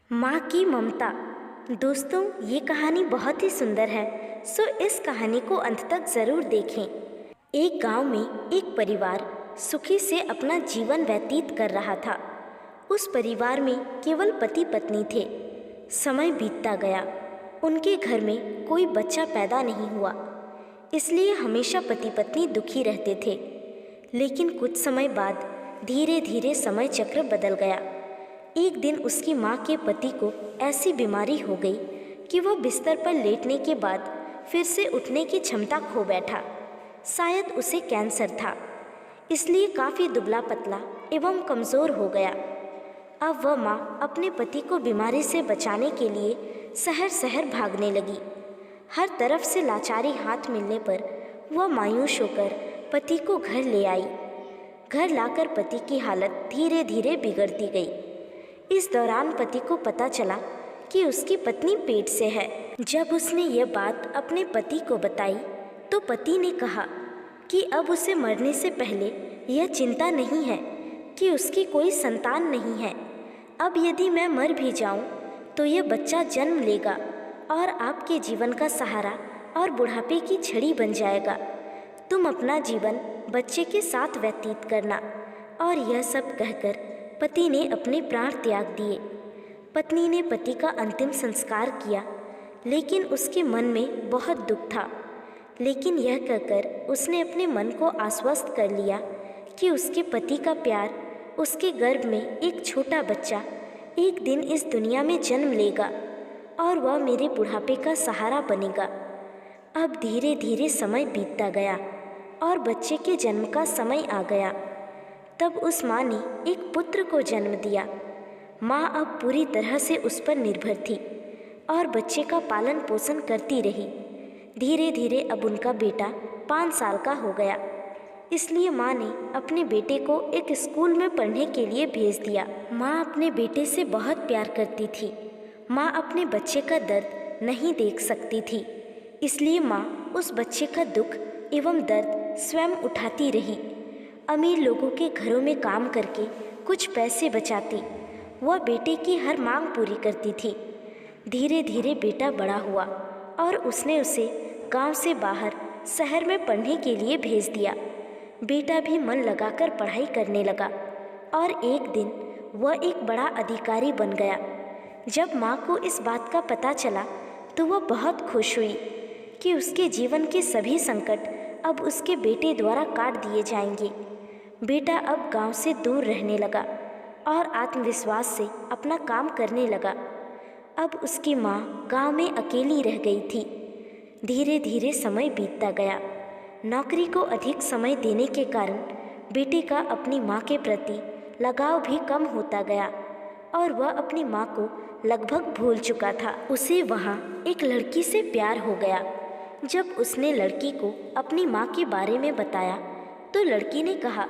माँ की ममता। दोस्तों, ये कहानी बहुत ही सुंदर है, सो इस कहानी को अंत तक ज़रूर देखें। एक गांव में एक परिवार सुखी से अपना जीवन व्यतीत कर रहा था। उस परिवार में केवल पति पत्नी थे। समय बीतता गया, उनके घर में कोई बच्चा पैदा नहीं हुआ, इसलिए हमेशा पति पत्नी दुखी रहते थे। लेकिन कुछ समय बाद धीरे धीरे समय चक्र बदल गया। एक दिन उसकी माँ के पति को ऐसी बीमारी हो गई कि वह बिस्तर पर लेटने के बाद फिर से उठने की क्षमता खो बैठा। शायद उसे कैंसर था, इसलिए काफ़ी दुबला पतला एवं कमज़ोर हो गया। अब वह माँ अपने पति को बीमारी से बचाने के लिए शहर शहर भागने लगी। हर तरफ से लाचारी हाथ मिलने पर वह मायूस होकर पति को घर ले आई। घर लाकर पति की हालत धीरे धीरे बिगड़ती गई। इस दौरान पति को पता चला कि उसकी पत्नी पेट से है। जब उसने यह बात अपने पति को बताई तो पति ने कहा कि अब उसे मरने से पहले यह चिंता नहीं है कि उसकी कोई संतान नहीं है। अब यदि मैं मर भी जाऊं तो यह बच्चा जन्म लेगा और आपके जीवन का सहारा और बुढ़ापे की छड़ी बन जाएगा। तुम अपना जीवन बच्चे के साथ व्यतीत करना। और यह सब कहकर पति ने अपने प्राण त्याग दिए। पत्नी ने पति का अंतिम संस्कार किया, लेकिन उसके मन में बहुत दुख था। लेकिन यह कहकर उसने अपने मन को आश्वस्त कर लिया कि उसके पति का प्यार, उसके गर्भ में एक छोटा बच्चा एक दिन इस दुनिया में जन्म लेगा और वह मेरे बुढ़ापे का सहारा बनेगा। अब धीरे धीरे समय बीतता गया और बच्चे के जन्म का समय आ गया। तब उस माँ ने एक पुत्र को जन्म दिया। माँ अब पूरी तरह से उस पर निर्भर थी और बच्चे का पालन पोषण करती रही। धीरे धीरे अब उनका बेटा 5 साल का हो गया, इसलिए माँ ने अपने बेटे को एक स्कूल में पढ़ने के लिए भेज दिया। माँ अपने बेटे से बहुत प्यार करती थी। माँ अपने बच्चे का दर्द नहीं देख सकती थी, इसलिए माँ उस बच्चे का दुख एवं दर्द स्वयं उठाती रही। अमीर लोगों के घरों में काम करके कुछ पैसे बचाती, वह बेटे की हर मांग पूरी करती थी। धीरे धीरे बेटा बड़ा हुआ और उसने उसे गांव से बाहर शहर में पढ़ने के लिए भेज दिया। बेटा भी मन लगाकर पढ़ाई करने लगा और एक दिन वह एक बड़ा अधिकारी बन गया। जब माँ को इस बात का पता चला तो वह बहुत खुश हुई कि उसके जीवन के सभी संकट अब उसके बेटे द्वारा काट दिए जाएंगे। बेटा अब गांव से दूर रहने लगा और आत्मविश्वास से अपना काम करने लगा। अब उसकी माँ गांव में अकेली रह गई थी। धीरे धीरे समय बीतता गया। नौकरी को अधिक समय देने के कारण बेटे का अपनी माँ के प्रति लगाव भी कम होता गया और वह अपनी माँ को लगभग भूल चुका था। उसे वहाँ एक लड़की से प्यार हो गया। जब उसने लड़की को अपनी माँ के बारे में बताया तो लड़की ने कहा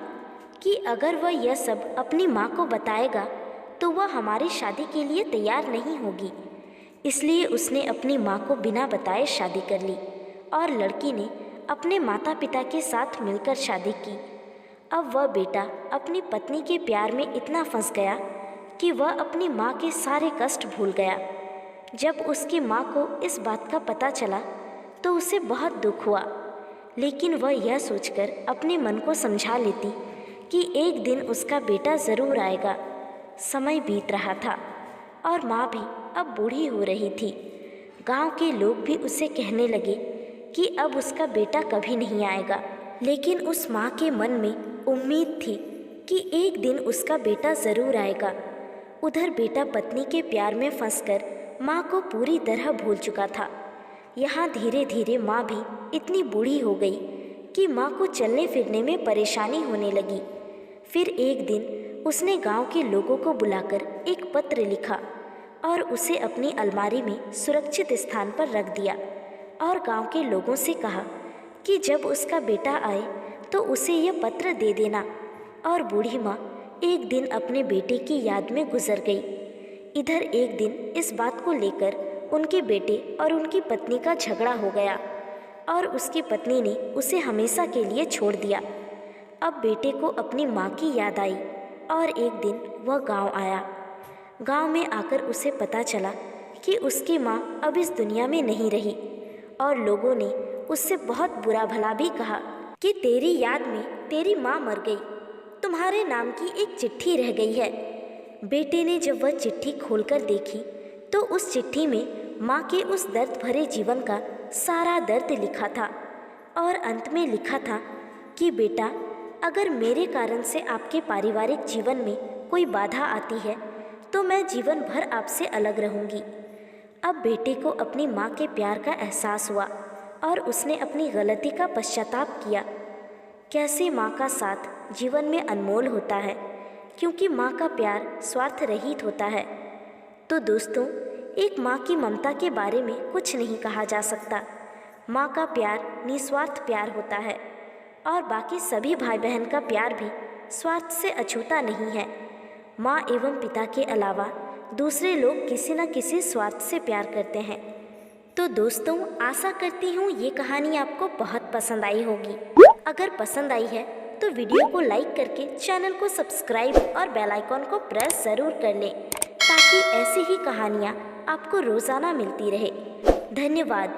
कि अगर वह यह सब अपनी माँ को बताएगा तो वह हमारी शादी के लिए तैयार नहीं होगी। इसलिए उसने अपनी माँ को बिना बताए शादी कर ली और लड़की ने अपने माता पिता के साथ मिलकर शादी की। अब वह बेटा अपनी पत्नी के प्यार में इतना फंस गया कि वह अपनी माँ के सारे कष्ट भूल गया। जब उसकी माँ को इस बात का पता चला तो उसे बहुत दुख हुआ, लेकिन वह यह सोचकर अपने मन को समझा लेती कि एक दिन उसका बेटा ज़रूर आएगा। समय बीत रहा था और माँ भी अब बूढ़ी हो रही थी। गांव के लोग भी उसे कहने लगे कि अब उसका बेटा कभी नहीं आएगा, लेकिन उस माँ के मन में उम्मीद थी कि एक दिन उसका बेटा ज़रूर आएगा। उधर बेटा पत्नी के प्यार में फंसकर माँ को पूरी तरह भूल चुका था। यहाँ धीरे धीरे माँ भी इतनी बूढ़ी हो गई कि माँ को चलने फिरने में परेशानी होने लगी। फिर एक दिन उसने गांव के लोगों को बुलाकर एक पत्र लिखा और उसे अपनी अलमारी में सुरक्षित स्थान पर रख दिया और गांव के लोगों से कहा कि जब उसका बेटा आए तो उसे यह पत्र दे देना। और बूढ़ी माँ एक दिन अपने बेटे की याद में गुजर गई। इधर एक दिन इस बात को लेकर उनके बेटे और उनकी पत्नी का झगड़ा हो गया और उसकी पत्नी ने उसे हमेशा के लिए छोड़ दिया। अब बेटे को अपनी माँ की याद आई और एक दिन वह गांव आया। गांव में आकर उसे पता चला कि उसकी माँ अब इस दुनिया में नहीं रही और लोगों ने उससे बहुत बुरा भला भी कहा कि तेरी याद में तेरी माँ मर गई, तुम्हारे नाम की एक चिट्ठी रह गई है। बेटे ने जब वह चिट्ठी खोलकर देखी तो उस चिट्ठी में माँ के उस दर्द भरे जीवन का सारा दर्द लिखा था और अंत में लिखा था कि बेटा, अगर मेरे कारण से आपके पारिवारिक जीवन में कोई बाधा आती है तो मैं जीवन भर आपसे अलग रहूंगी। अब बेटे को अपनी माँ के प्यार का एहसास हुआ और उसने अपनी गलती का पश्चाताप किया। कैसे माँ का साथ जीवन में अनमोल होता है, क्योंकि माँ का प्यार स्वार्थ रहित होता है। तो दोस्तों, एक माँ की ममता के बारे में कुछ नहीं कहा जा सकता। माँ का प्यार निस्वार्थ प्यार होता है और बाकी सभी भाई बहन का प्यार भी स्वार्थ से अछूता नहीं है। माँ एवं पिता के अलावा दूसरे लोग किसी न किसी स्वार्थ से प्यार करते हैं। तो दोस्तों, आशा करती हूँ ये कहानी आपको बहुत पसंद आई होगी। अगर पसंद आई है तो वीडियो को लाइक करके चैनल को सब्सक्राइब और बेल आइकॉन को प्रेस ज़रूर कर लें, ताकि ऐसी ही कहानियाँ आपको रोज़ाना मिलती रहे। धन्यवाद।